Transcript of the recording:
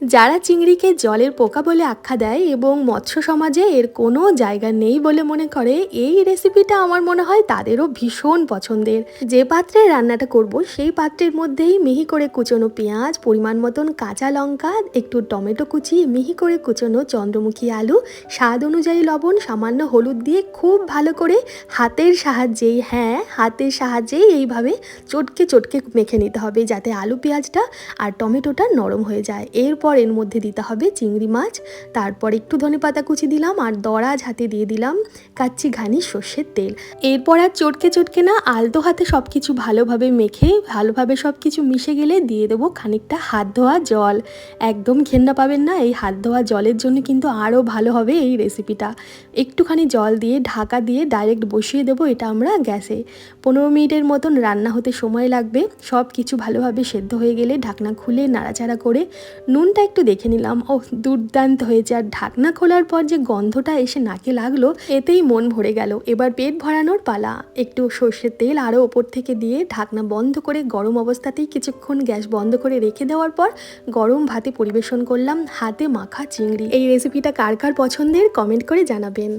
যারা চিংড়িকে জলের পোকা বলে আখ্যা দেয় এবং মৎস্য সমাজে এর কোনো জায়গা নেই বলে মনে করে, এই রেসিপিটা আমার মনে হয় তাদেরও ভীষণ পছন্দের। যে পাত্রে রান্নাটা করব সেই পাত্রের মধ্যেই মিহি করে কুচনো পেঁয়াজ, পরিমাণ মতন কাঁচা লঙ্কা, একটু টমেটো কুচি, মিহি করে কুচনো চন্দ্রমুখী আলু, স্বাদ অনুযায়ী লবণ, সামান্য হলুদ দিয়ে খুব ভালো করে হাতের সাহায্যেই এইভাবে চটকে চটকে মেখে নিতে হবে, যাতে আলু পেঁয়াজটা আর টমেটোটা নরম হয়ে যায়। এরপর এর মধ্যে দিতে হবে চিংড়ি মাছ, তারপর একটু ধনেপাতা কুচি দিলাম আর দরাজ হাতে দিয়ে দিলাম কাচ্চি ঘানি সর্ষের তেল। এরপর আর চটকে চটকে না, আলতো হাতে সব কিছু ভালোভাবে মেখে ভালোভাবে সব কিছু মিশে গেলে দিয়ে দেবো খানিকটা হাত ধোয়া জল। একদম ঘেন্না পাবেন না, এই হাত ধোয়া জলের জন্য কিন্তু আরও ভালো হবে এই রেসিপিটা। একটুখানি জল দিয়ে ঢাকা দিয়ে ডাইরেক্ট বসিয়ে দেবো এটা আমরা গ্যাসে। 15 মিনিটের মতন রান্না হতে সময় লাগবে। সব কিছু ভালোভাবে সেদ্ধ হয়ে গেলে ঢাকনা খুলে নাড়াচাড়া করে নুনটা একটু দেখে নিলাম। ও দুর্দান্ত হয়েছে। আর ঢাকনা খোলার পর যে গন্ধটা এসে নাকে লাগলো, এতেই মন ভরে গেল। এবার পেট ভরানোর পালা। একটু সর্ষের তেল আরও ওপর থেকে দিয়ে ঢাকনা বন্ধ করে গরম অবস্থাতেই কিছুক্ষণ গ্যাস বন্ধ করে রেখে দেওয়ার পর গরম ভাতে পরিবেশন করলাম হাতে মাখা চিংড়ি। এই রেসিপিটা কার কার পছন্দের কমেন্ট করে জানাবেন।